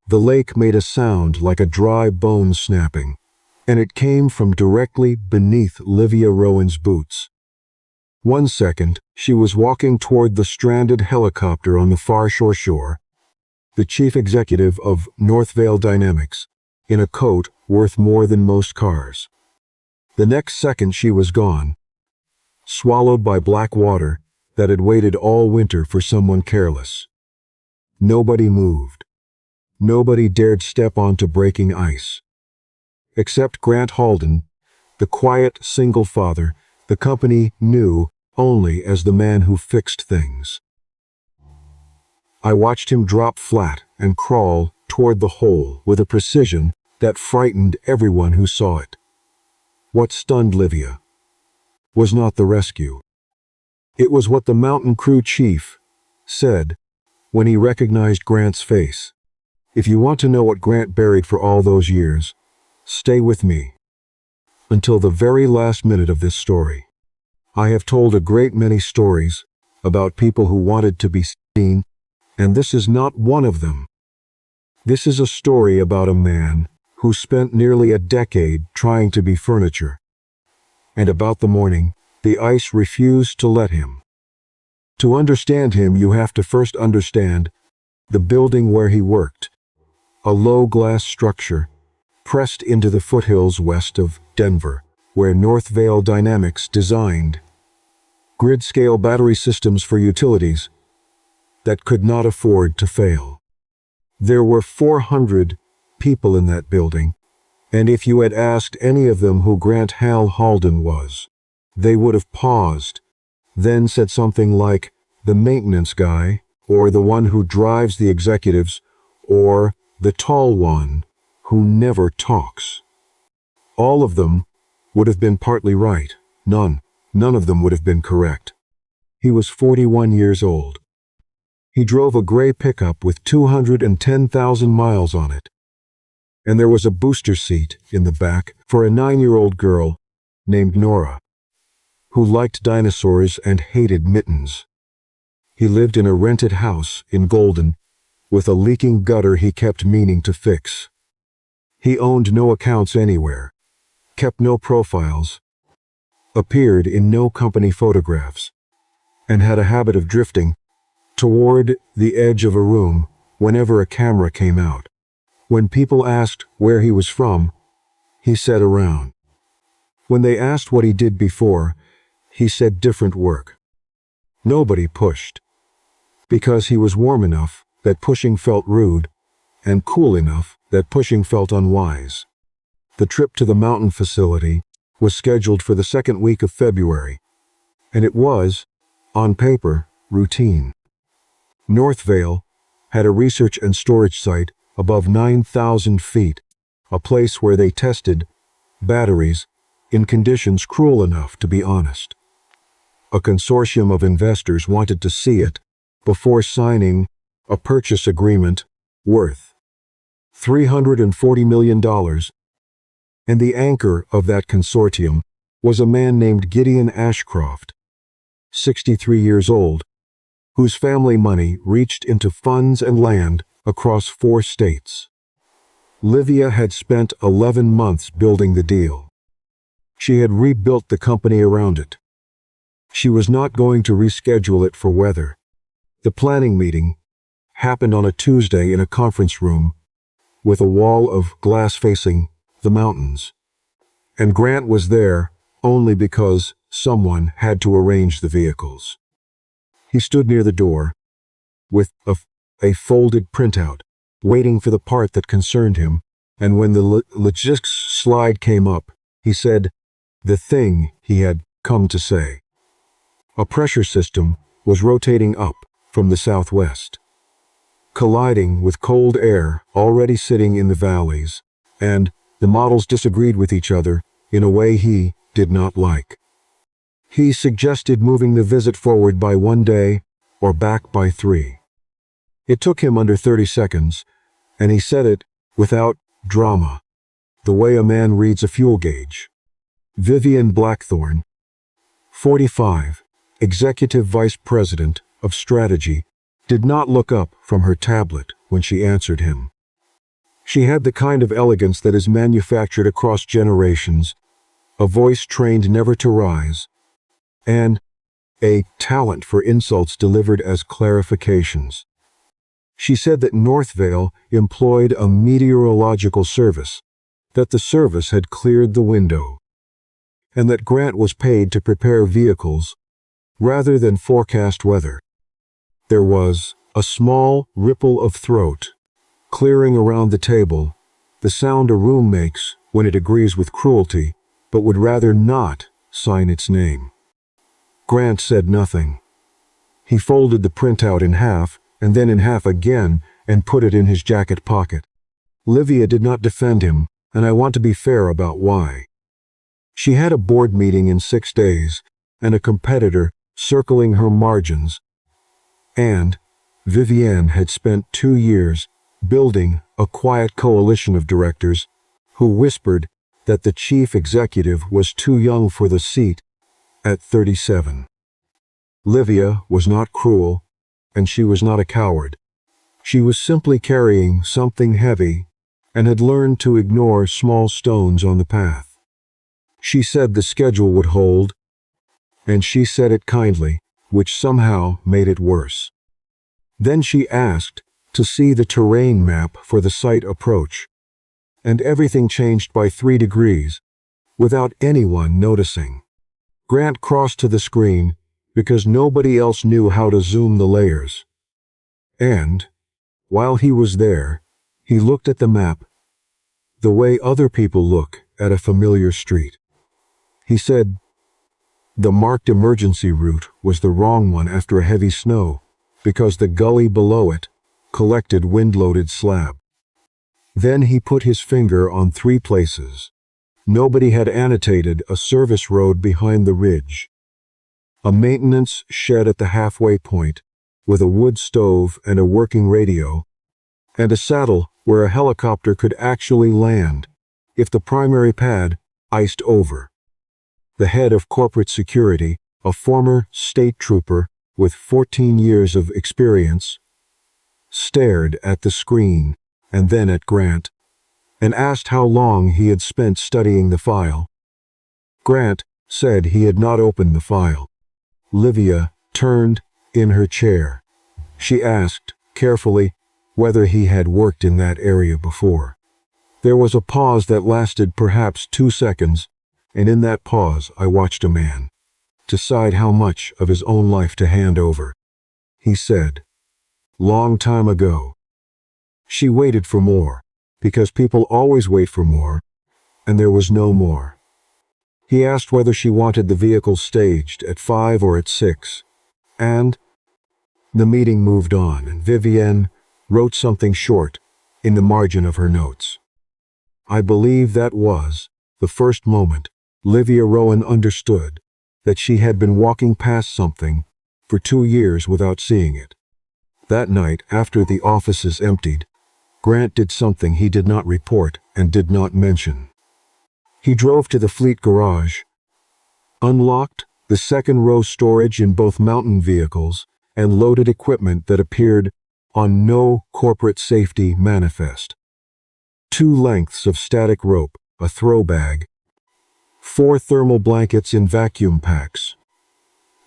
The lake made a sound like a dry bone snapping, and it came from directly beneath Livia Rowen's boots. 1 second, she was walking toward the stranded helicopter on the far shore, the chief executive of Northvale Dynamics, in a coat worth more than most cars. The next second she was gone, swallowed by black water that had waited all winter for someone careless. Nobody moved. Nobody dared step onto breaking ice. Except Grant Halden, the quiet single father the company knew only as the man who fixed things. I watched him drop flat and crawl toward the hole with a precision that frightened everyone who saw it. What stunned Livia was not the rescue. It was what the mountain crew chief said when he recognized Grant's face. If you want to know what Grant buried for all those years, stay with me until the very last minute of this story. I have told a great many stories about people who wanted to be seen, and this is not one of them. This is a story about a man who spent nearly a decade trying to be furniture, and about the morning the ice refused to let him. To understand him, you have to first understand the building where he worked, a low glass structure pressed into the foothills west of Denver, where Northvale Dynamics designed grid-scale battery systems for utilities that could not afford to fail. There were 400 people in that building, and if you had asked any of them who Grant Halden was, they would have paused, then said something like the maintenance guy, or the one who drives the executives, or the tall one who never talks. All of them would have been partly right. None of them would have been correct. He was 41 years old. He drove a gray pickup with 210,000 miles on it, and there was a booster seat in the back for a 9-year-old girl named Nora, who liked dinosaurs and hated mittens. He lived in a rented house in Golden with a leaking gutter he kept meaning to fix. He owned no accounts anywhere, kept no profiles, appeared in no company photographs, and had a habit of drifting toward the edge of a room whenever a camera came out. When people asked where he was from, he said around. When they asked what he did before, he said different work. Nobody pushed, because he was warm enough that pushing felt rude, and cool enough that pushing felt unwise. The trip to the mountain facility was scheduled for the second week of February, and it was, on paper, routine. Northvale had a research and storage site above 9,000 feet, a place where they tested batteries in conditions cruel enough to be honest. A consortium of investors wanted to see it before signing a purchase agreement worth $340 million, and the anchor of that consortium was a man named Gideon Ashcroft, 63 years old, whose family money reached into funds and land across 4 states. Livia had spent 11 months building the deal. She had rebuilt the company around it. She was not going to reschedule it for weather. The planning meeting happened on a Tuesday in a conference room with a wall of glass facing the mountains. And Grant was there only because someone had to arrange the vehicles. He stood near the door with a folded printout, waiting for the part that concerned him, and when the logistics slide came up, he said the thing he had come to say. A pressure system was rotating up from the southwest, colliding with cold air already sitting in the valleys, and the models disagreed with each other in a way he did not like. He suggested moving the visit forward by 1 day or back by 3. It took him under 30 seconds, and he said it without drama, the way a man reads a fuel gauge. Vivian Blackthorne, 45, Executive Vice President of Strategy, did not look up from her tablet when she answered him. She had the kind of elegance that is manufactured across generations, a voice trained never to rise, and a talent for insults delivered as clarifications. She said that Northvale employed a meteorological service, that the service had cleared the window, and that Grant was paid to prepare vehicles rather than forecast weather. There was a small ripple of throat clearing around the table, the sound a room makes when it agrees with cruelty, but would rather not sign its name. Grant said nothing. He folded the printout in half, and then in half again, and put it in his jacket pocket. Livia did not defend him, and I want to be fair about why. She had a board meeting in 6 days, and a competitor circling her margins, and Vivienne had spent 2 years building a quiet coalition of directors who whispered that the chief executive was too young for the seat at 37. Livia was not cruel, and she was not a coward. She was simply carrying something heavy and had learned to ignore small stones on the path. She said the schedule would hold, and she said it kindly, which somehow made it worse. Then she asked to see the terrain map for the site approach, and everything changed by 3 degrees, without anyone noticing. Grant crossed to the screen because nobody else knew how to zoom the layers. And, while he was there, he looked at the map the way other people look at a familiar street. He said the marked emergency route was the wrong one after a heavy snow because the gully below it collected wind-loaded slab. Then he put his finger on 3 places. Nobody had annotated a service road behind the ridge, a maintenance shed at the halfway point with a wood stove and a working radio, and a saddle where a helicopter could actually land if the primary pad iced over. The head of corporate security, a former state trooper with 14 years of experience, stared at the screen and then at Grant, and asked how long he had spent studying the file. Grant said he had not opened the file. Livia turned in her chair. She asked, carefully, whether he had worked in that area before. There was a pause that lasted perhaps 2 seconds, and in that pause I watched a man decide how much of his own life to hand over. He said, "Long time ago." She waited for more, because people always wait for more, and there was no more. He asked whether she wanted the vehicle staged at 5 or at 6, and the meeting moved on, and Vivienne wrote something short in the margin of her notes. I believe that was the first moment Livia Rowen understood that she had been walking past something for 2 years without seeing it. That night, after the offices emptied, Grant did something he did not report and did not mention. He drove to the fleet garage, unlocked the second-row storage in both mountain vehicles, and loaded equipment that appeared on no corporate safety manifest. 2 lengths of static rope, a throw bag, 4 thermal blankets in vacuum packs,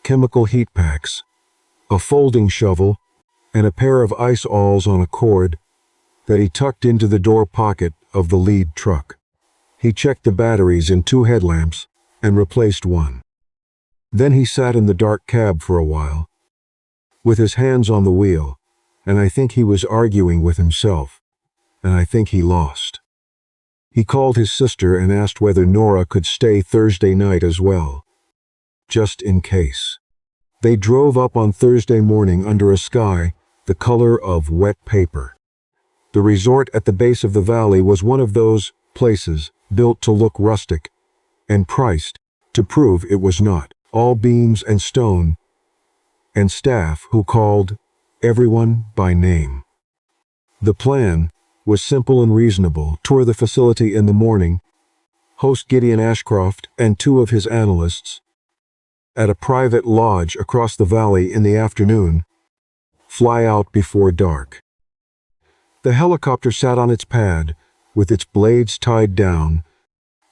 chemical heat packs, a folding shovel, and a pair of ice awls on a cord that he tucked into the door pocket of the lead truck. He checked the batteries in 2 headlamps and replaced one. Then he sat in the dark cab for a while, with his hands on the wheel, and I think he was arguing with himself, and I think he lost. He called his sister and asked whether Nora could stay Thursday night as well, just in case. They drove up on Thursday morning under a sky the color of wet paper. The resort at the base of the valley was one of those places built to look rustic and priced to prove it was not. All beams and stone, and staff who called everyone by name. The plan was simple and reasonable. Tour the facility in the morning, host Gideon Ashcroft and 2 of his analysts at a private lodge across the valley in the afternoon, fly out before dark. The helicopter sat on its pad, with its blades tied down,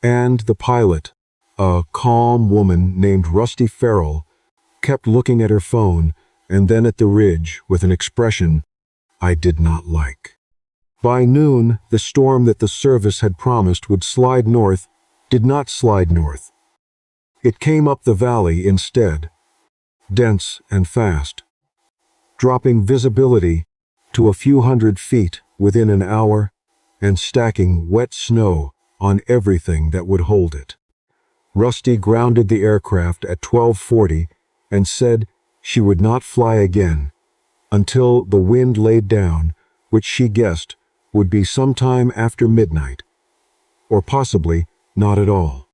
and the pilot, a calm woman named Rusty Farrell, kept looking at her phone and then at the ridge with an expression I did not like. By noon, the storm that the service had promised would slide north did not slide north. It came up the valley instead, dense and fast, dropping visibility to a few hundred feet within an hour and stacking wet snow on everything that would hold it. Rusty grounded the aircraft at 12:40 and said she would not fly again until the wind laid down, which she guessed would be sometime after midnight, or possibly not at all.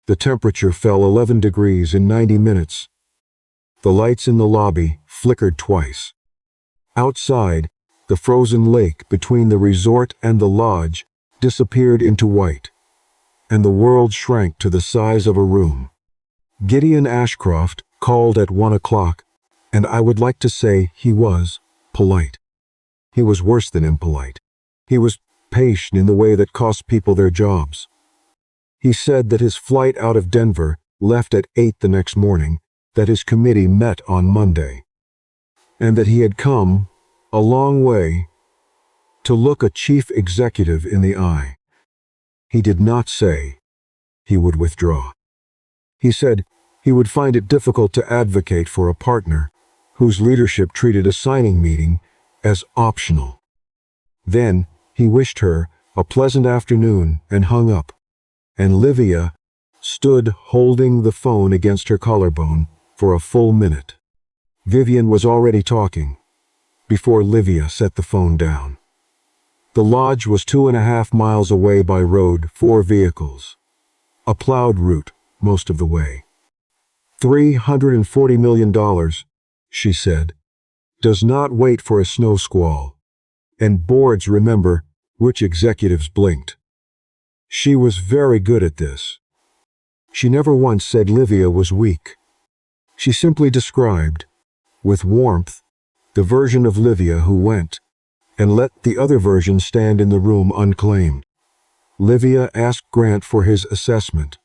The temperature fell 11 degrees in 90 minutes. The lights in the lobby flickered twice. Outside, the frozen lake between the resort and the lodge disappeared into white, and the world shrank to the size of a room. Gideon Ashcroft called at 1 o'clock, and I would like to say he was polite. He was worse than impolite. He was patient in the way that costs people their jobs. He said that his flight out of Denver left at 8 the next morning, that his committee met on Monday, and that he had come a long way to look a chief executive in the eye. He did not say he would withdraw. He said he would find it difficult to advocate for a partner whose leadership treated a signing meeting as optional. Then he wished her a pleasant afternoon and hung up, and Livia stood holding the phone against her collarbone for a full minute. Vivian was already talking before Livia set the phone down. The lodge was 2.5 miles away by road, 4 vehicles. A plowed route most of the way. $340 million, she said, does not wait for a snow squall, and boards remember which executives blinked. She was very good at this. She never once said Livia was weak. She simply described, with warmth, the version of Livia who went, and let the other version stand in the room unclaimed. Livia asked Grant for his assessment,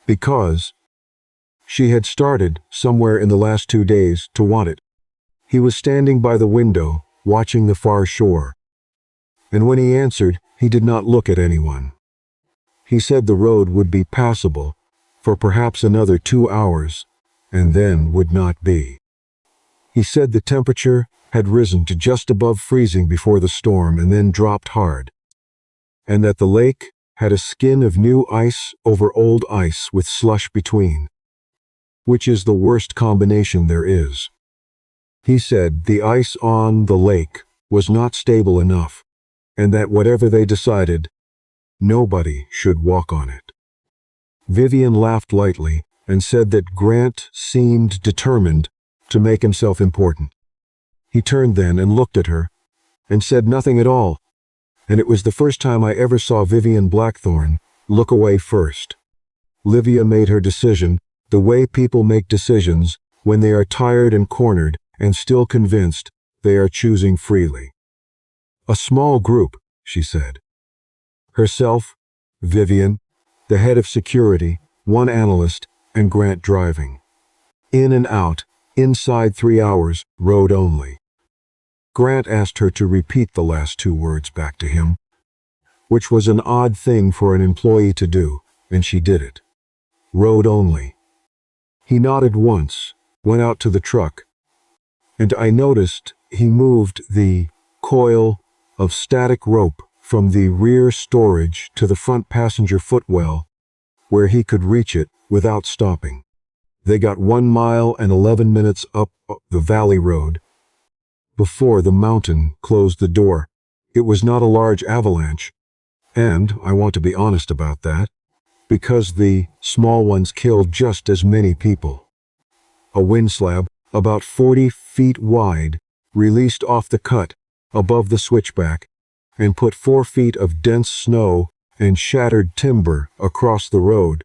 because she had started somewhere in the last 2 days to want it. He was standing by the window, watching the far shore, and when he answered, he did not look at anyone. He said the road would be passable for perhaps another 2 hours, and then would not be. He said the temperature had risen to just above freezing before the storm and then dropped hard, and that the lake had a skin of new ice over old ice with slush between, which is the worst combination there is. He said the ice on the lake was not stable enough, and that whatever they decided, nobody should walk on it. Vivian laughed lightly and said that Grant seemed determined to make himself important. He turned then and looked at her and said nothing at all, and it was the first time I ever saw Vivian Blackthorne look away first. Livia made her decision the way people make decisions when they are tired and cornered and still convinced they are choosing freely. A small group, she said. Herself, Vivian, the head of security, 1 analyst, and Grant driving. In and out, inside 3 hours, road only. Grant asked her to repeat the last 2 words back to him, which was an odd thing for an employee to do, and she did it. Road only. He nodded once, went out to the truck, and I noticed he moved the coil of static rope from the rear storage to the front passenger footwell, where he could reach it without stopping. They got 1 mile and 11 minutes up the valley road before the mountain closed the door. It was not a large avalanche, and I want to be honest about that, because the small ones killed just as many people. A wind slab, about 40 feet wide, released off the cut above the switchback and put 4 feet of dense snow and shattered timber across the road.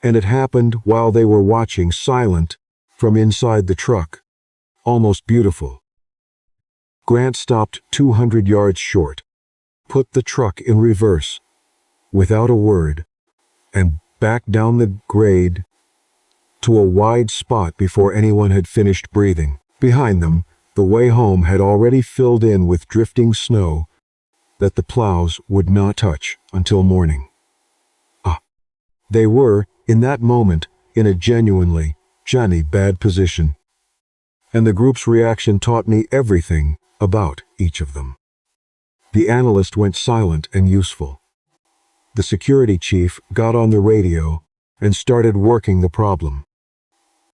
And it happened while they were watching silent from inside the truck. Almost beautiful. Grant stopped 200 yards short, put the truck in reverse, without a word, and backed down the grade to a wide spot before anyone had finished breathing. Behind them, the way home had already filled in with drifting snow that the plows would not touch until morning. They were, in that moment, in a genuinely bad position. And the group's reaction taught me everything about each of them. The analyst went silent and useful. The security chief got on the radio and started working the problem.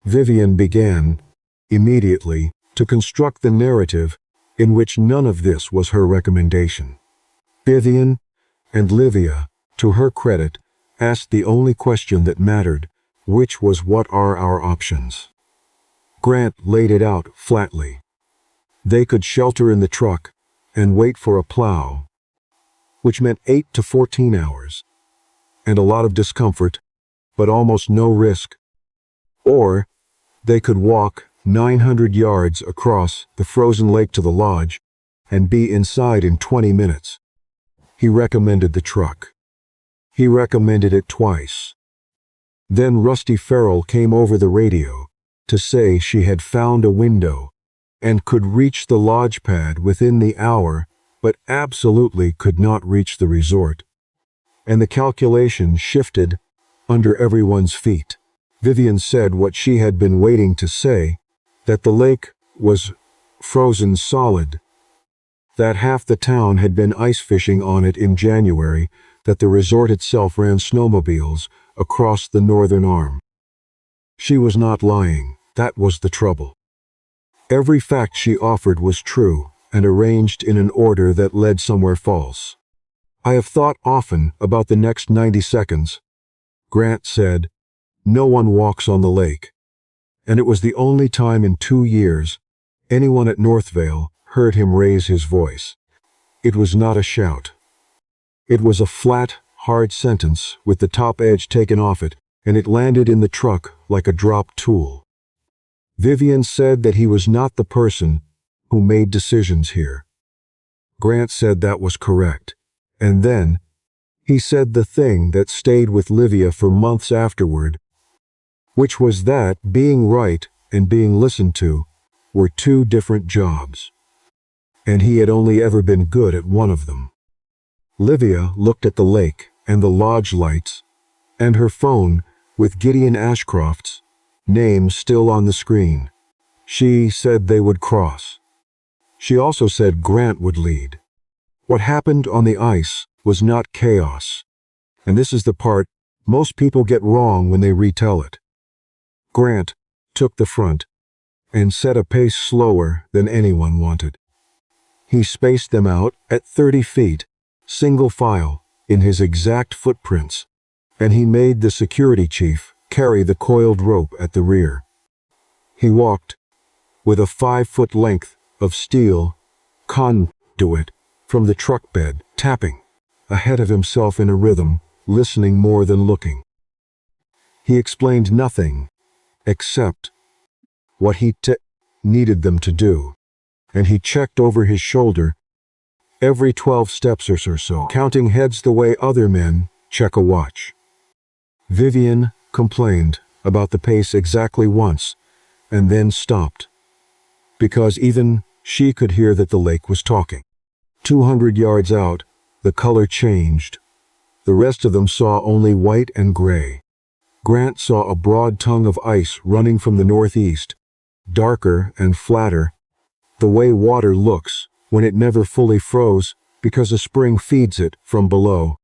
Vivian began, immediately, to construct the narrative in which none of this was her recommendation. Vivian and Livia, to her credit, asked the only question that mattered, which was what are our options? Grant laid it out flatly. They could shelter in the truck and wait for a plow, which meant 8 to 14 hours, and a lot of discomfort, but almost no risk. Or they could walk 900 yards across the frozen lake to the lodge and be inside in 20 minutes. He recommended the truck. He recommended it twice. Then Rusty Farrell came over the radio to say she had found a window and could reach the lodge pad within the hour, but absolutely could not reach the resort. And the calculation shifted under everyone's feet. Vivian said what she had been waiting to say, that the lake was frozen solid, that half the town had been ice fishing on it in January, that the resort itself ran snowmobiles across the northern arm. She was not lying. That was the trouble. Every fact she offered was true and arranged in an order that led somewhere false. I have thought often about the next 90 seconds. Grant said, "No one walks on the lake." And it was the only time in 2 years anyone at Northvale heard him raise his voice. It was not a shout. It was a flat, hard sentence with the top edge taken off it, and it landed in the truck like a dropped tool. Vivian said that he was not the person who made decisions here. Grant said that was correct. And then, he said the thing that stayed with Livia for months afterward, which was that being right and being listened to were two different jobs. And he had only ever been good at one of them. Livia looked at the lake and the lodge lights, and her phone with Gideon Ashcroft's name still on the screen. She said they would cross. She also said Grant would lead. What happened on the ice was not chaos, and this is the part most people get wrong when they retell it. Grant took the front and set a pace slower than anyone wanted. He spaced them out at 30 feet, single file, in his exact footprints, and he made the security chief carry the coiled rope at the rear. He walked with a 5-foot length of steel conduit from the truck bed, tapping ahead of himself in a rhythm, listening more than looking. He explained nothing except what he needed them to do, and he checked over his shoulder every 12 steps or so, counting heads the way other men check a watch. Vivian complained about the pace exactly once, and then stopped, because even she could hear that the lake was talking. 200 yards out, the color changed. The rest of them saw only white and gray. Grant saw a broad tongue of ice running from the northeast, darker and flatter, the way water looks when it never fully froze because a spring feeds it from below.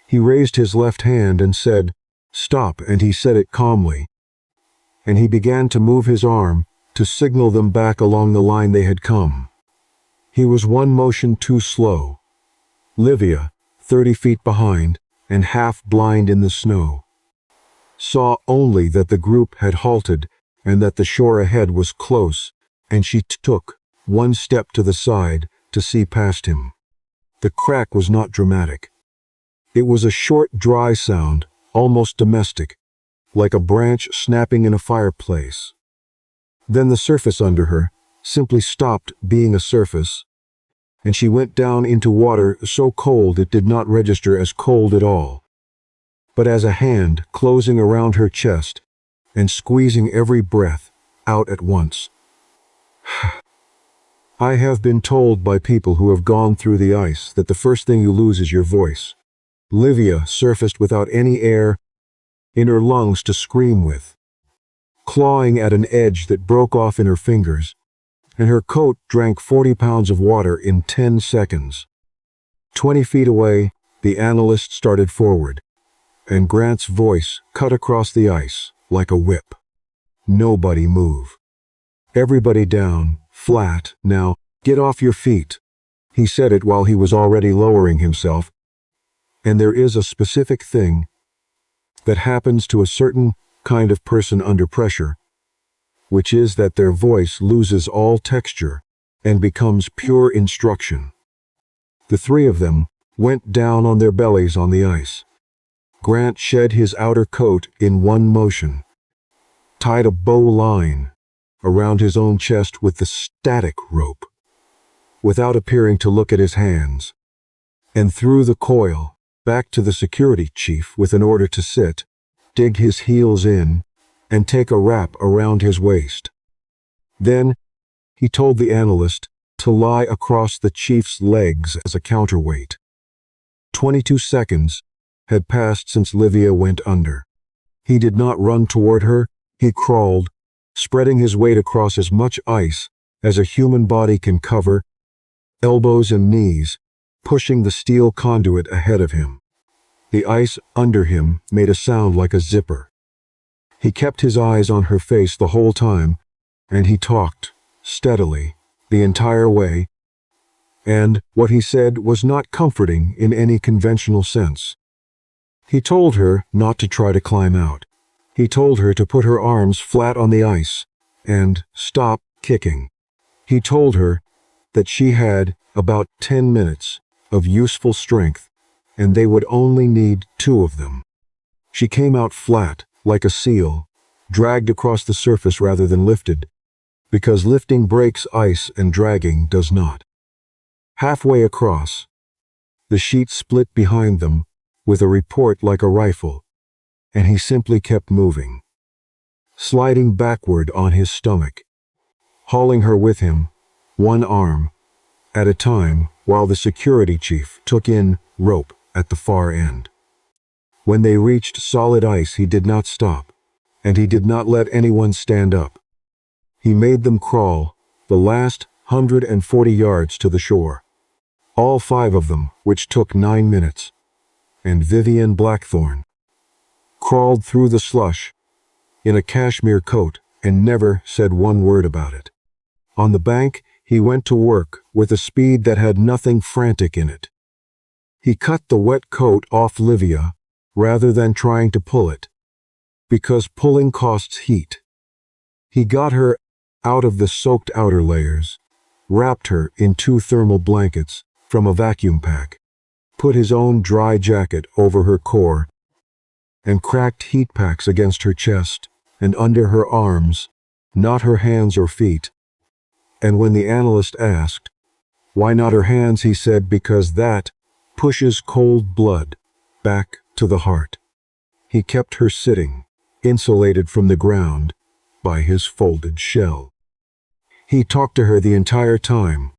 He raised his left hand and said, "Stop," and he said it calmly. And he began to move his arm to signal them back along the line they had come. He was one motion too slow. Livia, 30 feet behind and half blind in the snow, saw only that the group had halted and that the shore ahead was close, and she took one step to the side to see past him. The crack was not dramatic. It was a short, dry sound, almost domestic, like a branch snapping in a fireplace. Then the surface under her, simply stopped being a surface, and she went down into water so cold it did not register as cold at all, but as a hand closing around her chest and squeezing every breath out at once. I have been told by people who have gone through the ice that the first thing you lose is your voice. Livia surfaced without any air in her lungs to scream with, clawing at an edge that broke off in her fingers, and her coat drank 40 pounds of water in 10 seconds. 20 feet away, the analyst started forward, and Grant's voice cut across the ice like a whip. Nobody move. Everybody down, flat, now, get off your feet. He said it while he was already lowering himself, and there is a specific thing that happens to a certain kind of person under pressure, which is that their voice loses all texture and becomes pure instruction. The three of them went down on their bellies on the ice. Grant shed his outer coat in one motion, tied a bow line around his own chest with the static rope, without appearing to look at his hands, and threw the coil back to the security chief with an order to sit, dig his heels in, and take a wrap around his waist. Then he told the analyst to lie across the chief's legs as a counterweight. 22 seconds had passed since Livia went under. He did not run toward her, he crawled, spreading his weight across as much ice as a human body can cover, elbows and knees, pushing the steel conduit ahead of him. The ice under him made a sound like a zipper. He kept his eyes on her face the whole time, and he talked, steadily, the entire way, and what he said was not comforting in any conventional sense. He told her not to try to climb out. He told her to put her arms flat on the ice and stop kicking. He told her that she had about 10 minutes of useful strength, and they would only need 2 of them. She came out flat, like a seal, dragged across the surface rather than lifted, because lifting breaks ice and dragging does not. Halfway across, the sheet split behind them with a report like a rifle, and he simply kept moving, sliding backward on his stomach, hauling her with him, one arm at a time, while the security chief took in rope at the far end. When they reached solid ice, he did not stop, and he did not let anyone stand up. He made them crawl the last 140 yards to the shore, all 5 of them, which took 9 minutes, and Vivian Blackthorne crawled through the slush in a cashmere coat and never said one word about it. On the bank, he went to work with a speed that had nothing frantic in it. He cut the wet coat off Livia rather than trying to pull it, because pulling costs heat. He got her out of the soaked outer layers, wrapped her in 2 thermal blankets from a vacuum pack, put his own dry jacket over her core, and cracked heat packs against her chest and under her arms, not her hands or feet. And when the analyst asked, why not her hands, he said, because that pushes cold blood back to the heart. He kept her sitting, insulated from the ground by his folded shell. He talked to her the entire time,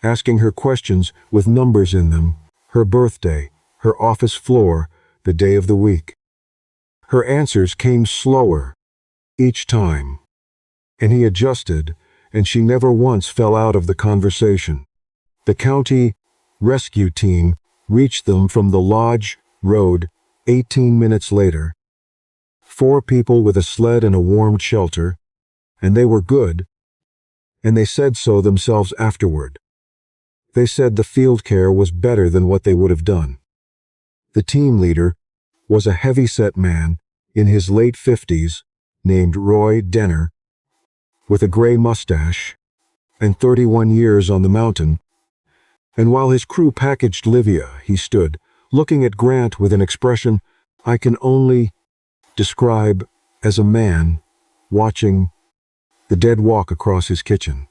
asking her questions with numbers in them, her birthday, her office floor, the day of the week. Her answers came slower each time, and he adjusted, and she never once fell out of the conversation. The county rescue team reached them from the lodge road 18 minutes later. 4 people with a sled and a warmed shelter, and they were good, and they said so themselves afterward. They said the field care was better than what they would have done. The team leader was a heavy-set man in his late 50s named Roy Denner, with a gray mustache and 31 years on the mountain, and while his crew packaged Livia, he stood, looking at Grant with an expression I can only describe as a man watching the dead walk across his kitchen.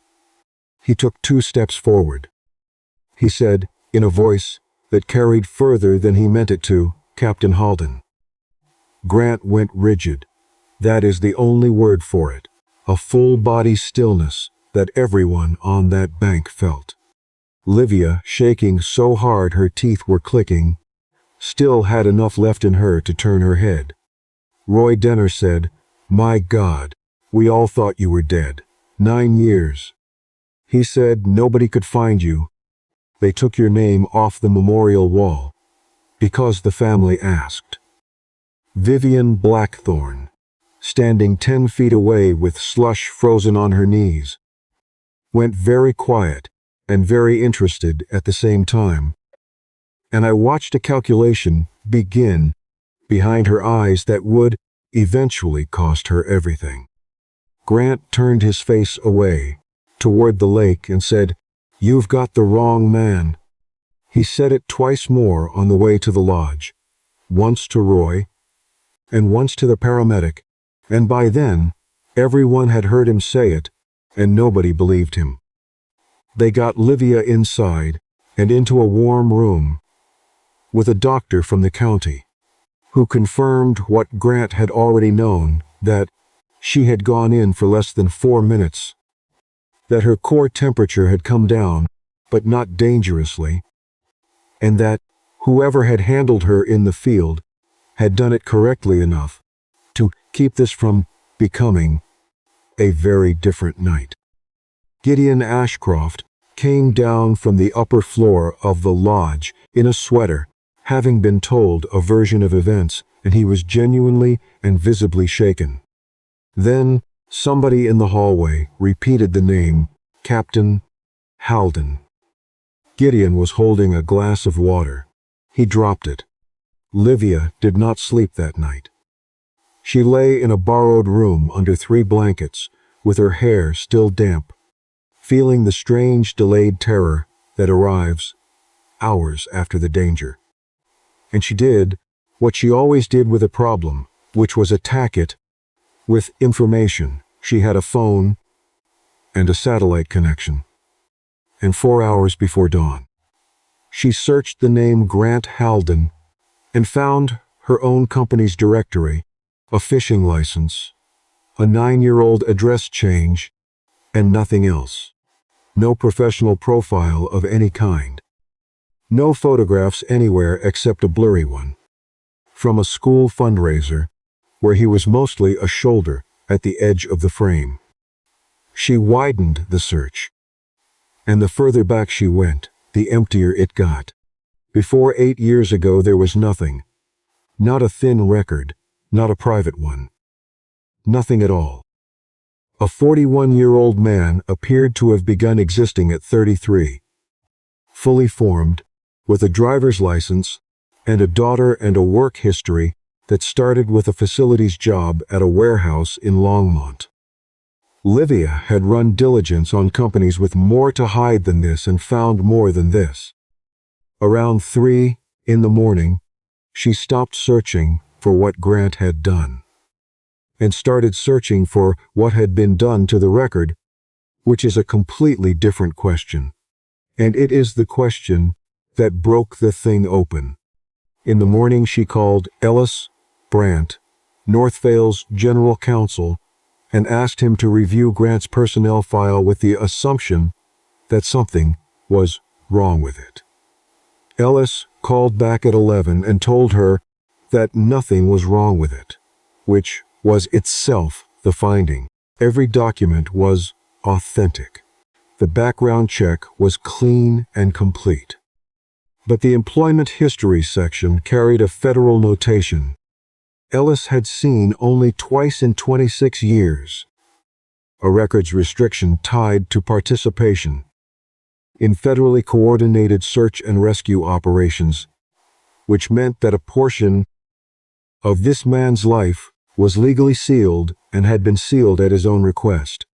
He took 2 steps forward. He said, in a voice that carried further than he meant it to, "Captain Halden." Grant went rigid. That is the only word for it. A full-body stillness that everyone on that bank felt. Livia, shaking so hard her teeth were clicking, still had enough left in her to turn her head. Roy Denner said, "My God, we all thought you were dead. 9 years. He said nobody could find you. They took your name off the memorial wall because the family asked." Vivian Blackthorne, standing 10 feet away with slush frozen on her knees, went very quiet and very interested at the same time. And I watched a calculation begin behind her eyes that would eventually cost her everything. Grant turned his face away toward the lake and said, "You've got the wrong man." He said it twice more on the way to the lodge, once to Roy and once to the paramedic, and by then everyone had heard him say it and nobody believed him. They got Livia inside and into a warm room with a doctor from the county who confirmed what Grant had already known, that she had gone in for less than 4 minutes, that her core temperature had come down, but not dangerously, and that whoever had handled her in the field had done it correctly enough to keep this from becoming a very different night. Gideon Ashcroft came down from the upper floor of the lodge in a sweater, having been told a version of events, and he was genuinely and visibly shaken. Then somebody in the hallway repeated the name, Captain Halden. Gideon was holding a glass of water. He dropped it. Livia did not sleep that night. She lay in a borrowed room under 3 blankets, with her hair still damp, feeling the strange delayed terror that arrives hours after the danger. And she did what she always did with a problem, which was attack it with information. She had a phone and a satellite connection. And 4 hours before dawn, she searched the name Grant Halden and found her own company's directory, a fishing license, a 9-year-old address change, and nothing else. No professional profile of any kind. No photographs anywhere except a blurry one from a school fundraiser where he was mostly a shoulder at the edge of the frame. She widened the search, and the further back she went, the emptier it got. Before 8 years ago there was nothing. Not a thin record, not a private one. Nothing at all. A 41-year-old man appeared to have begun existing at 33. Fully formed, with a driver's license and a daughter and a work history that started with a facilities job at a warehouse in Longmont. Livia had run diligence on companies with more to hide than this and found more than this. Around 3 in the morning, she stopped searching for what Grant had done and started searching for what had been done to the record, which is a completely different question. And it is the question that broke the thing open. In the morning she called Ellis Brandt, Northvale's general counsel, and asked him to review Grant's personnel file with the assumption that something was wrong with it. Ellis called back at 11 and told her that nothing was wrong with it, which was itself the finding. Every document was authentic. The background check was clean and complete. But the employment history section carried a federal notation. Ellis had seen only twice in 26 years. A records restriction tied to participation in federally coordinated search and rescue operations, which meant that a portion of this man's life was legally sealed and had been sealed at his own request.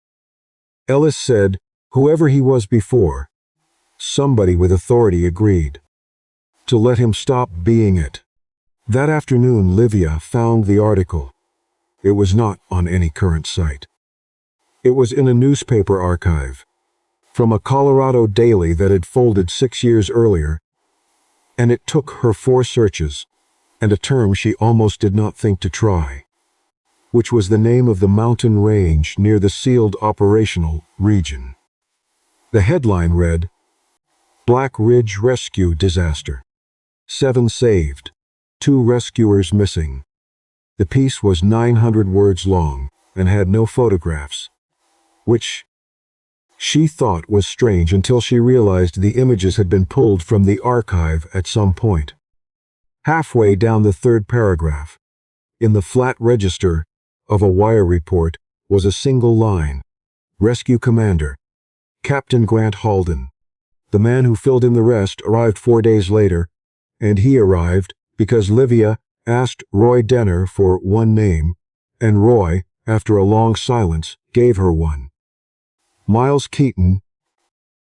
Ellis said, whoever he was before, somebody with authority agreed to let him stop being it. That afternoon, Livia found the article. It was not on any current site. It was in a newspaper archive, from a Colorado daily that had folded 6 years earlier, and it took her 4 searches, and a term she almost did not think to try, which was the name of the mountain range near the sealed operational region. The headline read, "Black Ridge Rescue Disaster. 7 saved, 2 rescuers missing." The piece was 900 words long and had no photographs, which she thought was strange until she realized the images had been pulled from the archive at some point. Halfway down the 3rd paragraph, in the flat register of a wire report, was a single line: "Rescue Commander, Captain Grant Halden." The man who filled in the rest arrived 4 days later, and he arrived because Livia asked Roy Denner for one name, and Roy, after a long silence, gave her one. Miles Keaton,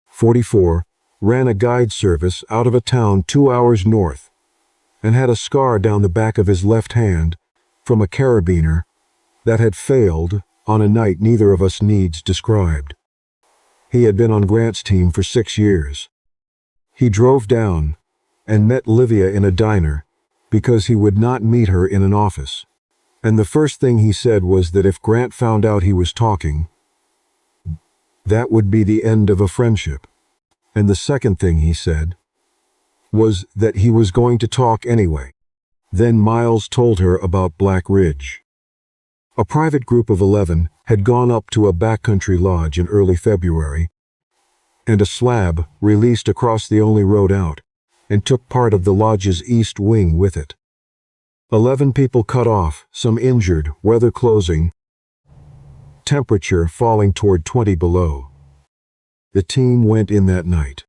44, ran a guide service out of a town 2 hours north, and had a scar down the back of his left hand from a carabiner that had failed on a night neither of us needs described. He had been on Grant's team for 6 years. He drove down and met Livia in a diner because he would not meet her in an office. And the first thing he said was that if Grant found out he was talking, that would be the end of a friendship. And the second thing he said was that he was going to talk anyway. Then Miles told her about Black Ridge. A private group of 11 had gone up to a backcountry lodge in early February, and a slab released across the only road out, and took part of the lodge's east wing with it. 11 people cut off, some injured, weather closing, temperature falling toward 20 below. The team went in that night.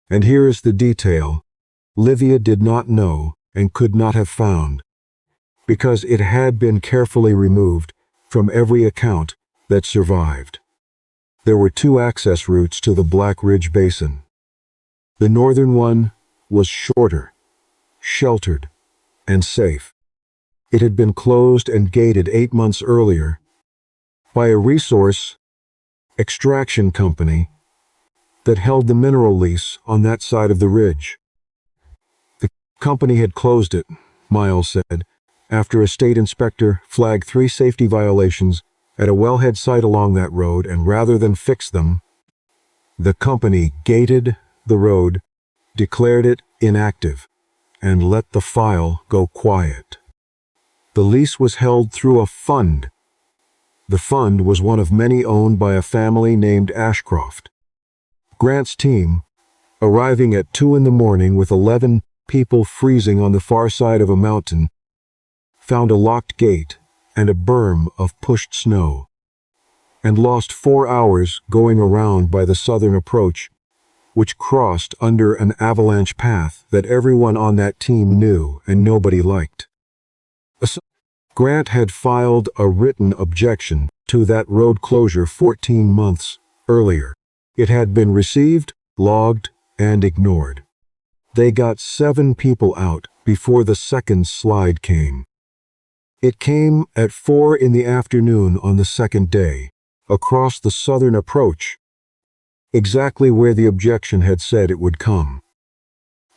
And here is the detail Livia did not know and could not have found, because it had been carefully removed from every account that survived. There were 2 access routes to the Black Ridge Basin. The northern one was shorter, sheltered, and safe. It had been closed and gated 8 months earlier by a resource extraction company that held the mineral lease on that side of the ridge. The company had closed it, Miles said, after a state inspector flagged 3 safety violations at a wellhead site along that road, and rather than fix them, the company gated the road, declared it inactive, and let the file go quiet. The lease was held through a fund. The fund was one of many owned by a family named Ashcroft. Grant's team, arriving at 2 in the morning with 11 people freezing on the far side of a mountain, found a locked gate and a berm of pushed snow, and lost 4 hours going around by the southern approach, which crossed under an avalanche path that everyone on that team knew and nobody liked. Grant had filed a written objection to that road closure 14 months earlier. It had been received, logged, and ignored. They got 7 people out before the second slide came. It came at 4 in the afternoon on the second day, across the southern approach, exactly where the objection had said it would come.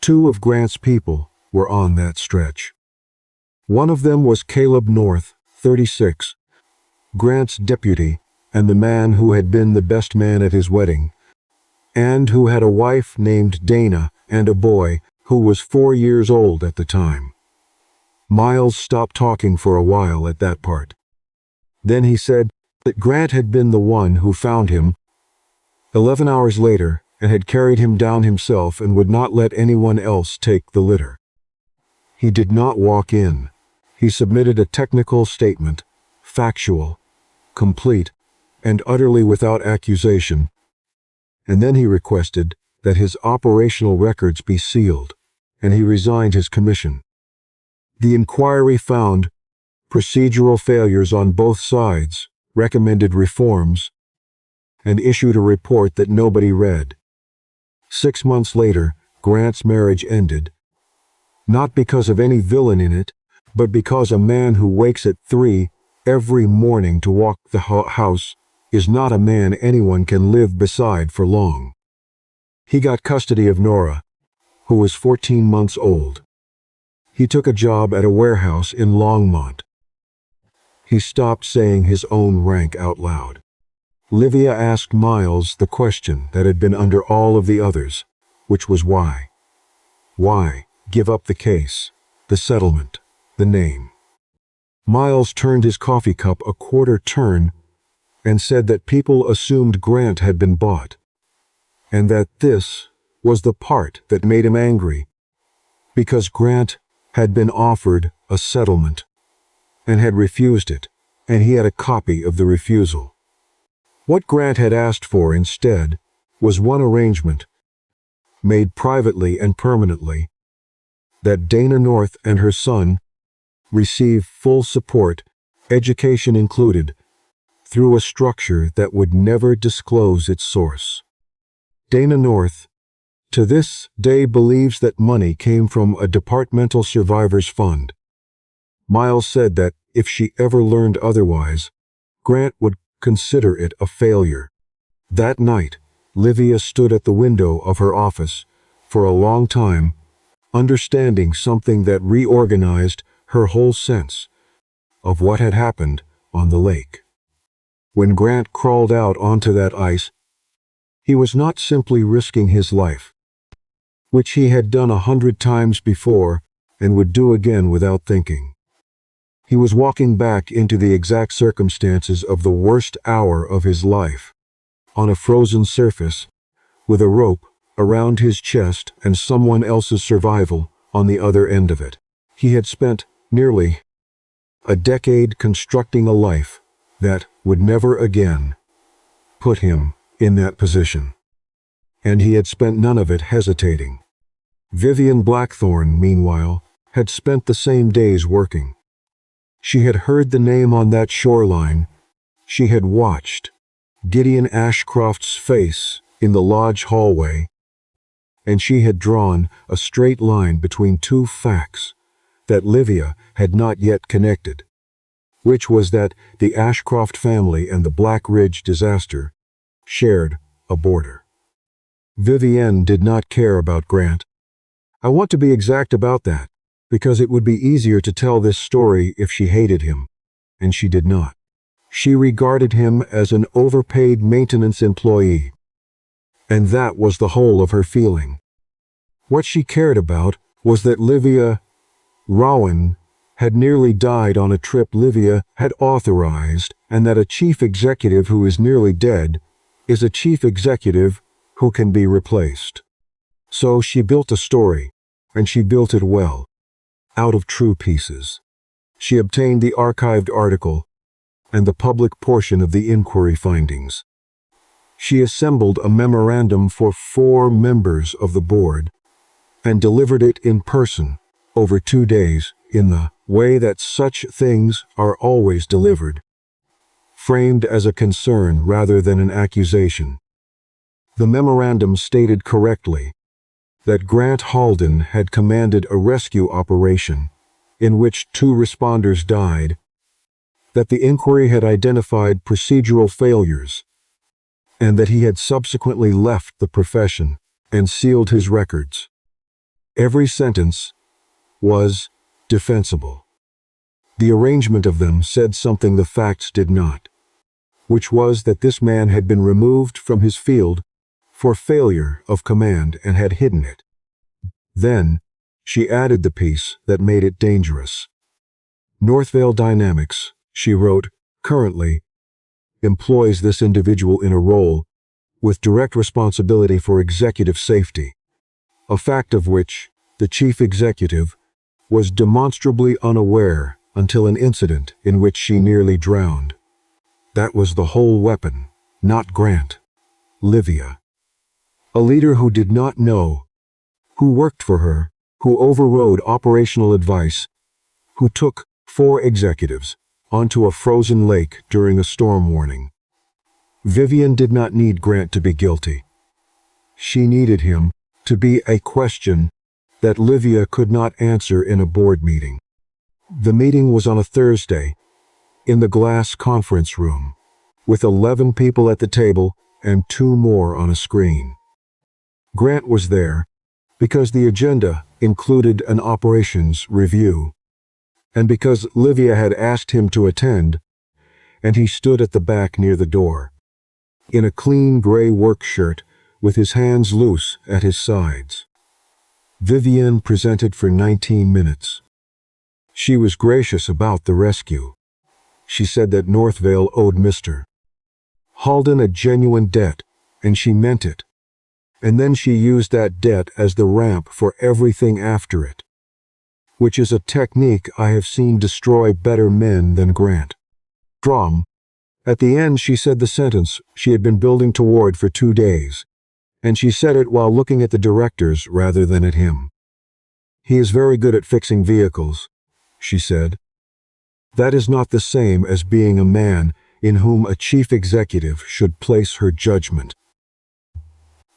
2 of Grant's people were on that stretch. One of them was Caleb North, 36, Grant's deputy and the man who had been the best man at his wedding, and who had a wife named Dana and a boy who was 4 years old at the time. Miles stopped talking for a while at that part. Then he said that Grant had been the one who found him 11 hours later and had carried him down himself and would not let anyone else take the litter. He did not walk in. He submitted a technical statement, factual, complete, and utterly without accusation, and then he requested that his operational records be sealed, and he resigned his commission. The inquiry found procedural failures on both sides, recommended reforms, and issued a report that nobody read. 6 months later, Grant's marriage ended, not because of any villain in it, but because a man who wakes at 3 every morning to walk the house is not a man anyone can live beside for long. He got custody of Nora, who was 14 months old. He took a job at a warehouse in Longmont. He stopped saying his own rank out loud. Livia asked Miles the question that had been under all of the others, which was why? Why give up the case, the settlement, the name? Miles turned his coffee cup a quarter turn and said that people assumed Grant had been bought, and that this was the part that made him angry, because Grant had been offered a settlement and had refused it, and he had a copy of the refusal. What Grant had asked for instead was one arrangement, made privately and permanently, that Dana North and her son receive full support, education included, through a structure that would never disclose its source. Dana North, to this day, believes that money came from a departmental survivors fund. Miles said that if she ever learned otherwise, Grant would consider it a failure. That night, Livia stood at the window of her office for a long time, understanding something that reorganized her whole sense of what had happened on the lake. When Grant crawled out onto that ice, he was not simply risking his life, which he had done 100 times before and would do again without thinking. He was walking back into the exact circumstances of the worst hour of his life, on a frozen surface, with a rope around his chest and someone else's survival on the other end of it. He had spent nearly a decade constructing a life that would never again put him in that position. And he had spent none of it hesitating. Vivian Blackthorne, meanwhile, had spent the same days working. She had heard the name on that shoreline. She had watched Gideon Ashcroft's face in the lodge hallway, and she had drawn a straight line between two facts that Livia had not yet connected, which was that the Ashcroft family and the Black Ridge disaster shared a border. Vivienne did not care about Grant. I want to be exact about that, because it would be easier to tell this story if she hated him, and she did not. She regarded him as an overpaid maintenance employee, and that was the whole of her feeling. What she cared about was that Livia Rowen had nearly died on a trip Livia had authorized, and that a chief executive who is nearly dead is a chief executive who can be replaced. So she built a story, and she built it well, out of true pieces. She obtained the archived article and the public portion of the inquiry findings. She assembled a memorandum for 4 members of the board and delivered it in person over 2 days in the way that such things are always delivered, framed as a concern rather than an accusation. The memorandum stated correctly that Grant Halden had commanded a rescue operation in which 2 responders died, that the inquiry had identified procedural failures, and that he had subsequently left the profession and sealed his records. Every sentence was defensible. The arrangement of them said something the facts did not, which was that this man had been removed from his field for failure of command and had hidden it. Then, she added the piece that made it dangerous. Northvale Dynamics, she wrote, currently employs this individual in a role with direct responsibility for executive safety, a fact of which the chief executive was demonstrably unaware until an incident in which she nearly drowned. That was the whole weapon, not Grant. Livia. A leader who did not know, who worked for her, who overrode operational advice, who took 4 executives onto a frozen lake during a storm warning. Vivian did not need Grant to be guilty. She needed him to be a question that Livia could not answer in a board meeting. The meeting was on a Thursday, in the glass conference room. with 11 people at the table and 2 more on a screen. Grant was there because the agenda included an operations review, and because Livia had asked him to attend, and he stood at the back near the door, in a clean gray work shirt with his hands loose at his sides. Vivian presented for 19 minutes. She was gracious about the rescue. She said that Northvale owed Mr. Halden a genuine debt, and she meant it. And then she used that debt as the ramp for everything after it, which is a technique I have seen destroy better men than Grant. At the end, she said the sentence she had been building toward for 2 days, and she said it while looking at the directors rather than at him. He is very good at fixing vehicles, she said. That is not the same as being a man in whom a chief executive should place her judgment.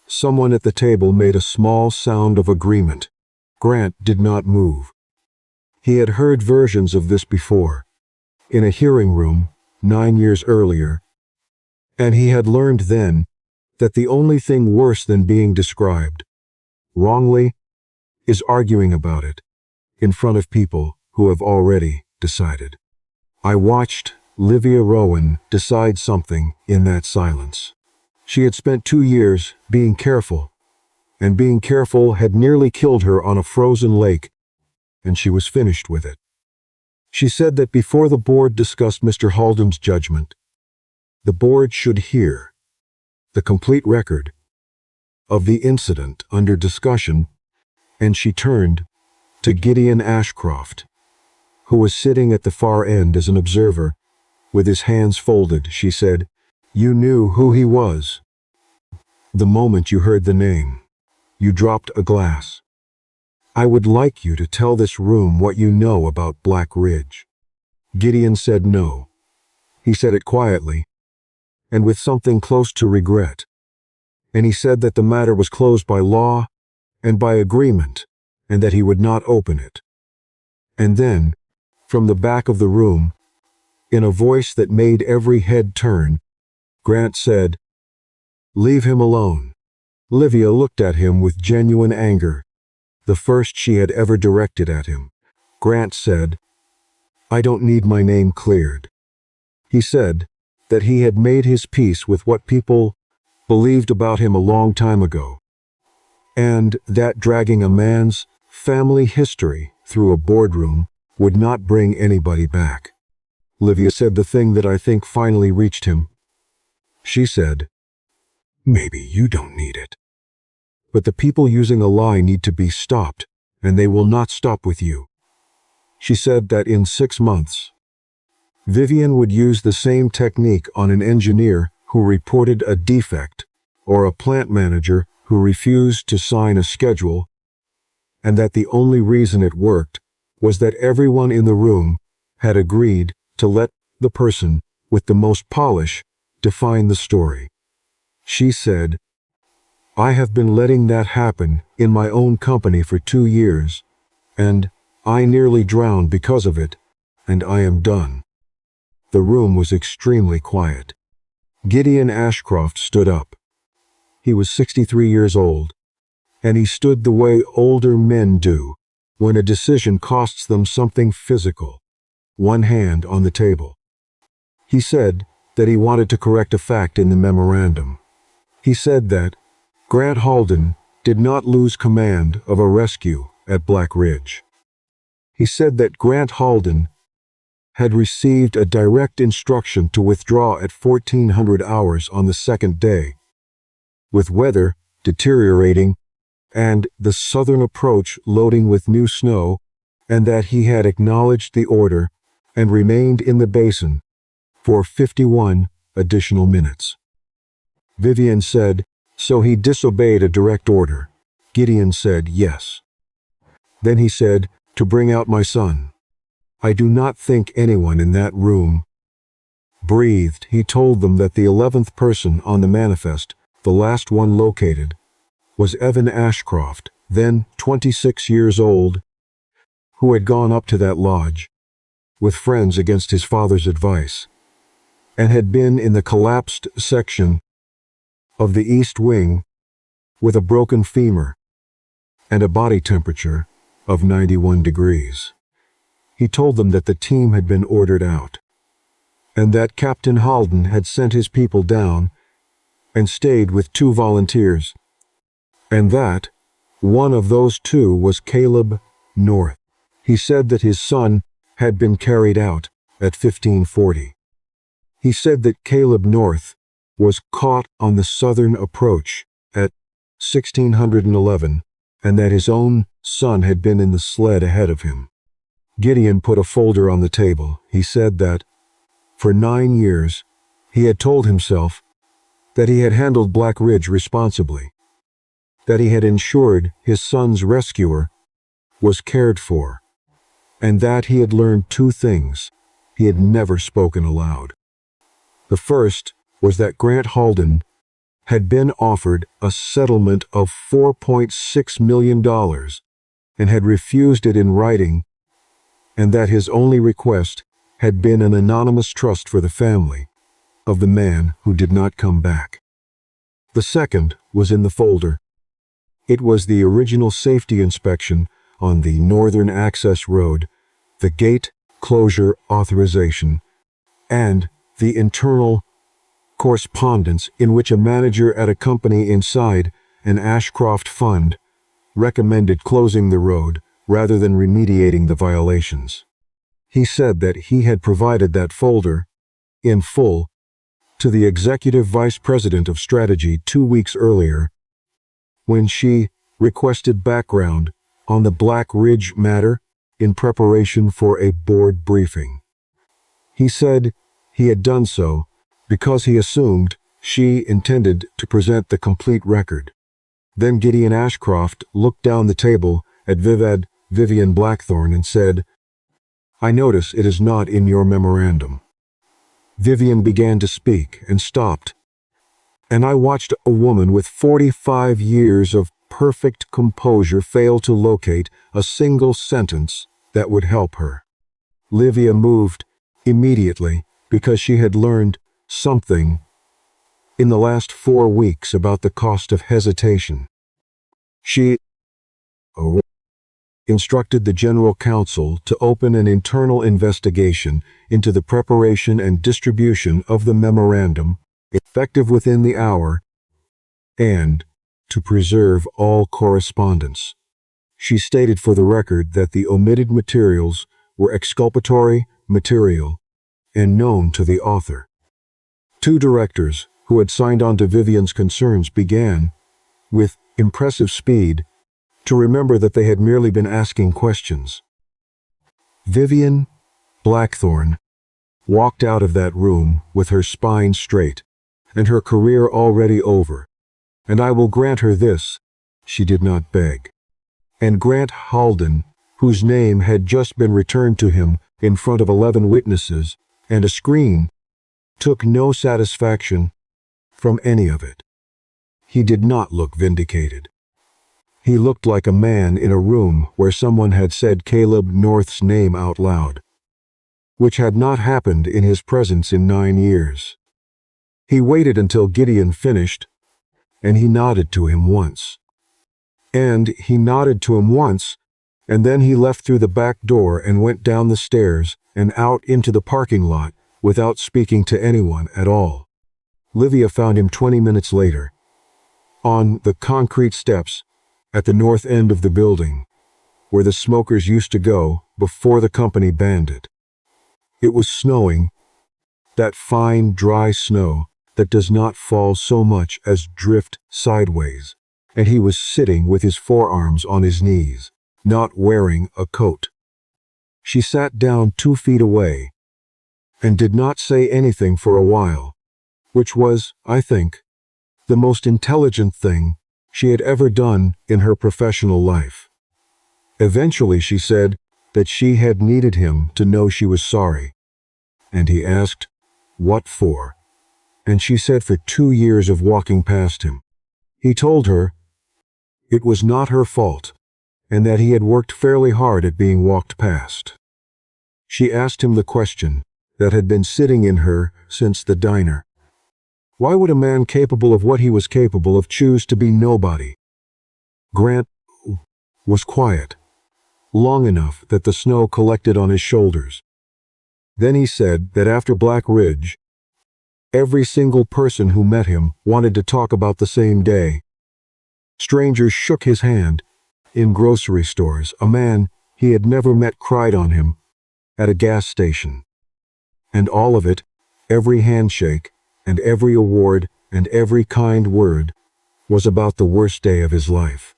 Someone at the table made a small sound of agreement. Grant did not move. He had heard versions of this before, in a hearing room 9 years earlier, and he had learned then that the only thing worse than being described wrongly is arguing about it in front of people who have already decided. I watched Livia Rowen decide something in that silence. She had spent 2 years being careful, and being careful had nearly killed her on a frozen lake, and she was finished with it. She said that before the board discussed Mr. Halden's judgment, the board should hear the complete record of the incident under discussion, and she turned to Gideon Ashcroft, who was sitting at the far end as an observer, with his hands folded. She said, "You knew who he was. The moment you heard the name, you dropped a glass. I would like you to tell this room what you know about Black Ridge." Gideon said no. He said it quietly, and with something close to regret. And he said that the matter was closed by law and by agreement, and that he would not open it. And then, from the back of the room, in a voice that made every head turn, Grant said, "Leave him alone." Livia looked at him with genuine anger, the first she had ever directed at him. Grant said, "I don't need my name cleared." He said that he had made his peace with what people believed about him a long time ago, and that dragging a man's family history through a boardroom would not bring anybody back. Livia said the thing that I think finally reached him. She said, "Maybe you don't need it. But the people using a lie need to be stopped, and they will not stop with you." She said that in 6 months, Vivian would use the same technique on an engineer who reported a defect or a plant manager who refused to sign a schedule, and that the only reason it worked was that everyone in the room had agreed to let the person with the most polish define the story. She said, "I have been letting that happen in my own company for 2 years, and I nearly drowned because of it, and I am done." The room was extremely quiet. Gideon Ashcroft stood up. He was 63 years old, and he stood the way older men do when a decision costs them something physical, one hand on the table. He said that he wanted to correct a fact in the memorandum. He said that Grant Halden did not lose command of a rescue at Black Ridge. He said that Grant Halden had received a direct instruction to withdraw at 1400 hours on the second day, with weather deteriorating and the southern approach loading with new snow, and that he had acknowledged the order and remained in the basin for 51 additional minutes. Vivian said, "So he disobeyed a direct order." Gideon said, "Yes." Then he said, "To bring out my son." I do not think anyone in that room breathed. He told them that the 11th person on the manifest, the last one located, was Evan Ashcroft, then 26 years old, who had gone up to that lodge with friends against his father's advice. and had been in the collapsed section of the East Wing with a broken femur and a body temperature of 91 degrees. He told them that the team had been ordered out, and that Captain Halden had sent his people down and stayed with 2 volunteers, and that one of those 2 was Caleb North. He said that his son had been carried out at 1540. He said that Caleb North was caught on the southern approach at 1611, and that his own son had been in the sled ahead of him. Gideon put a folder on the table. He said that for 9 years he had told himself that he had handled Black Ridge responsibly, that he had ensured his son's rescuer was cared for, and that he had learned 2 things he had never spoken aloud. The first was that Grant Halden had been offered a settlement of $4.6 million and had refused it in writing, and that his only request had been an anonymous trust for the family of the man who did not come back. The second was in the folder. It was the original safety inspection on the Northern Access Road, the gate closure authorization, and the internal correspondence in which a manager at a company inside an Ashcroft fund recommended closing the road rather than remediating the violations. He said that he had provided that folder, in full, to the Executive Vice President of Strategy 2 weeks earlier, when she requested background on the Black Ridge matter in preparation for a board briefing. He said he had done so because he assumed she intended to present the complete record. Then Gideon Ashcroft looked down the table at Vivian Blackthorne and said, "I notice it is not in your memorandum." Vivian began to speak and stopped, and I watched a woman with 45 years of perfect composure fail to locate a single sentence that would help her. Livia moved immediately because she had learned something in the last 4 weeks about the cost of hesitation. She instructed the General Counsel to open an internal investigation into the preparation and distribution of the memorandum, effective within the hour, and to preserve all correspondence. She stated for the record that the omitted materials were exculpatory material and known to the author. 2 directors who had signed on to Vivian's concerns began, with impressive speed, to remember that they had merely been asking questions. Vivian Blackthorne walked out of that room with her spine straight and her career already over, and I will grant her this, she did not beg. And Grant Halden, whose name had just been returned to him in front of 11 witnesses and a screen, took no satisfaction from any of it. He did not look vindicated. He looked like a man in a room where someone had said Caleb North's name out loud, which had not happened in his presence in 9 years. He waited until Gideon finished, and he nodded to him once. And then he left through the back door and went down the stairs and out into the parking lot without speaking to anyone at all. Livia found him 20 minutes later, on the concrete steps at the north end of the building, where the smokers used to go before the company banned it. It was snowing, that fine, dry snow that does not fall so much as drift sideways, and he was sitting with his forearms on his knees, not wearing a coat. She sat down 2 feet away and did not say anything for a while, which was, I think, the most intelligent thing she had ever done in her professional life. Eventually she said that she had needed him to know she was sorry, and he asked, "What for?" And she said for 2 years of walking past him. He told her it was not her fault, and that he had worked fairly hard at being walked past. She asked him the question, that had been sitting in her since the diner. Why would a man capable of what he was capable of choose to be nobody? Grant was quiet, long enough that the snow collected on his shoulders. Then he said that after Black Ridge, every single person who met him wanted to talk about the same day. Strangers shook his hand. In grocery stores, a man he had never met cried on him. At a gas station. And all of it, every handshake, and every award, and every kind word, was about the worst day of his life.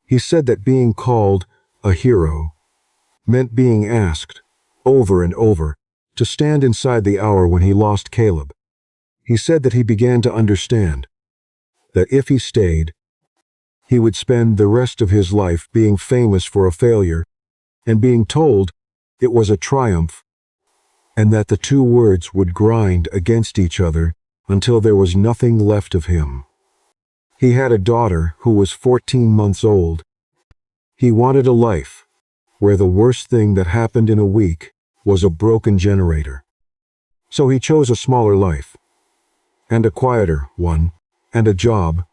He said that being called a hero meant being asked, over and over, to stand inside the hour when he lost Caleb. He said that he began to understand that if he stayed, he would spend the rest of his life being famous for a failure and being told it was a triumph, and that the two words would grind against each other until there was nothing left of him. He had a daughter who was 14 months old. He wanted a life where the worst thing that happened in a week was a broken generator. So he chose a smaller life, and a quieter one, and a job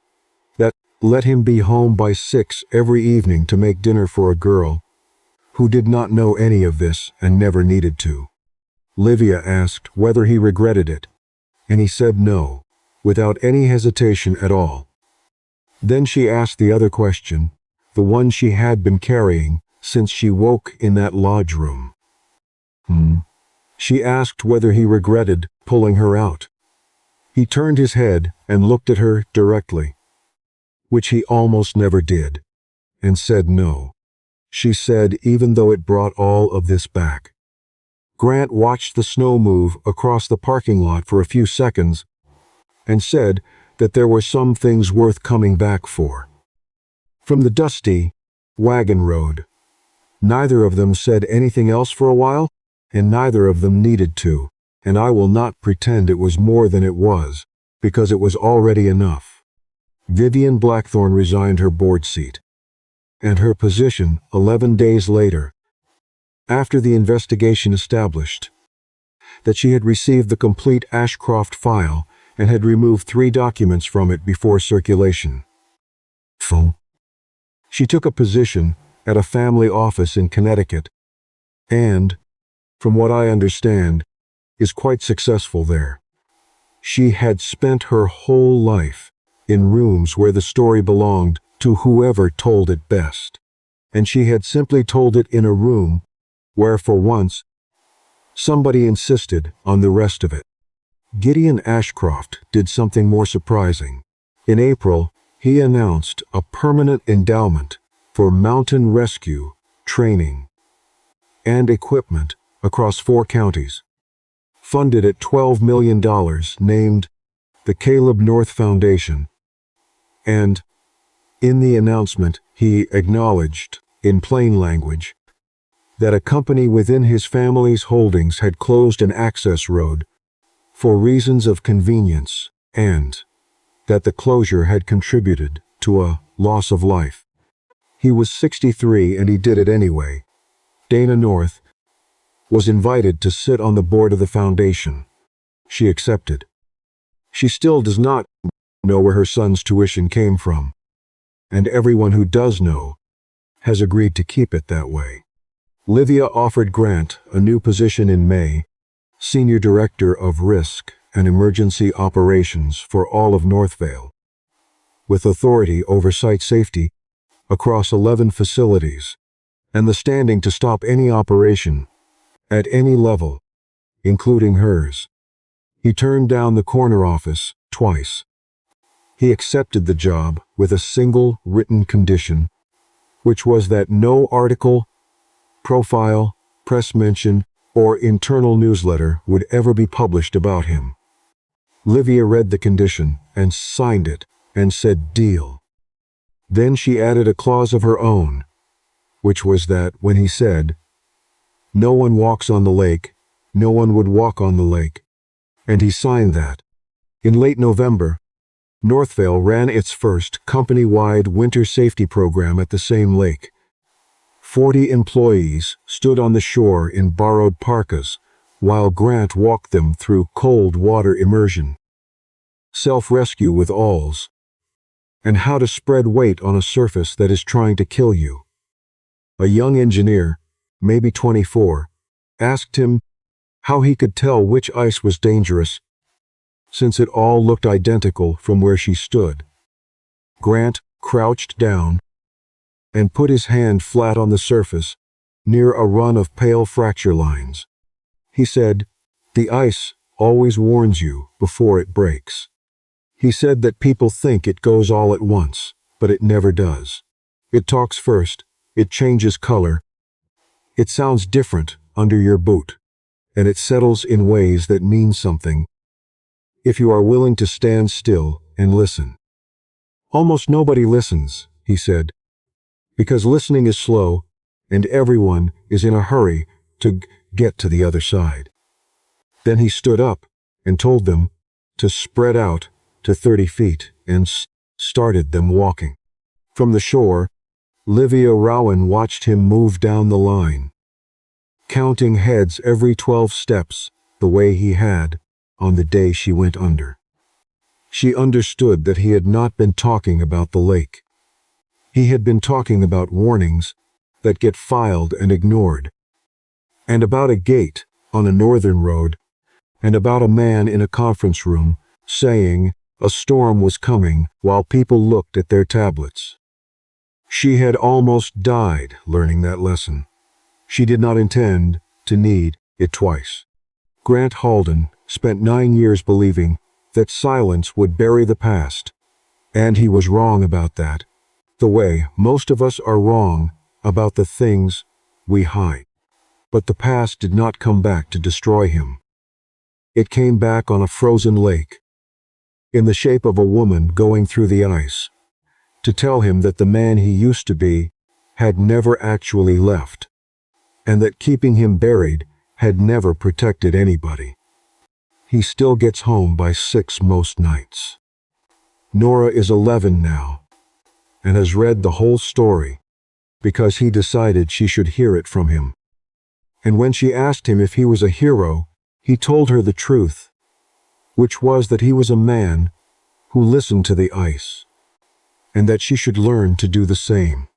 that let him be home by 6 every evening to make dinner for a girl who did not know any of this and never needed to. Livia asked whether he regretted it, and he said no, without any hesitation at all. Then she asked the other question, the one she had been carrying since she woke in that lodge room. She asked whether he regretted pulling her out. He turned his head and looked at her directly, which he almost never did, and said no. She said, even though it brought all of this back. Grant watched the snow move across the parking lot for a few seconds and said that there were some things worth coming back for. From the dusty wagon road, neither of them said anything else for a while, and neither of them needed to, and I will not pretend it was more than it was, because it was already enough. Vivian Blackthorne resigned her board seat and her position 11 days later, after the investigation established that she had received the complete Ashcroft file and had removed 3 documents from it before circulation. She took a position at a family office in Connecticut and, from what I understand, is quite successful there. She had spent her whole life in rooms where the story belonged to whoever told it best, and she had simply told it in a room where, for once, somebody insisted on the rest of it. Gideon Ashcroft did something more surprising. In April, he announced a permanent endowment for mountain rescue, training, and equipment across 4 counties, funded at $12 million, named the Caleb North Foundation, and in the announcement he acknowledged, in plain language, that a company within his family's holdings had closed an access road for reasons of convenience, and that the closure had contributed to a loss of life. He was 63 and he did it anyway. Dana North was invited to sit on the board of the foundation. She accepted. She still does not know where her son's tuition came from, and everyone who does know has agreed to keep it that way. Livia offered Grant a new position in May, Senior Director of Risk and Emergency Operations for all of Northvale, with authority over site safety across 11 facilities, and the standing to stop any operation at any level, including hers. He turned down the corner office twice. He accepted the job with a single written condition, which was that no article, profile, press mention, or internal newsletter would ever be published about him. Livia read the condition and signed it and said, "Deal." Then she added a clause of her own, which was that when he said, "No one walks on the lake," no one would walk on the lake, and he signed that. In late November, Northvale ran its first company-wide winter safety program at the same lake. 40 employees stood on the shore in borrowed parkas, while Grant walked them through cold water immersion, self-rescue with awls, and how to spread weight on a surface that is trying to kill you. A young engineer, maybe 24, asked him how he could tell which ice was dangerous, since it all looked identical from where she stood. Grant crouched down and put his hand flat on the surface, near a run of pale fracture lines. He said, "The ice always warns you before it breaks." He said that people think it goes all at once, but it never does. It talks first, it changes color, it sounds different under your boot, and it settles in ways that mean something if you are willing to stand still and listen. Almost nobody listens, he said, because listening is slow and everyone is in a hurry to get to the other side. Then he stood up and told them to spread out to 30 feet and started them walking. From the shore, Livia Rowen watched him move down the line, counting heads every 12 steps the way he had on the day she went under. She understood that he had not been talking about the lake. He had been talking about warnings that get filed and ignored, and about a gate on a northern road, and about a man in a conference room saying a storm was coming while people looked at their tablets. She had almost died learning that lesson. She did not intend to need it twice. Grant Halden spent 9 years believing that silence would bury the past, and he was wrong about that, the way most of us are wrong about the things we hide. But the past did not come back to destroy him. It came back on a frozen lake, in the shape of a woman going through the ice, to tell him that the man he used to be had never actually left, and that keeping him buried had never protected anybody. He still gets home by 6 most nights. Nora is 11 now, and has read the whole story because he decided she should hear it from him. And when she asked him if he was a hero, he told her the truth, which was that he was a man who listened to the ice, and that she should learn to do the same.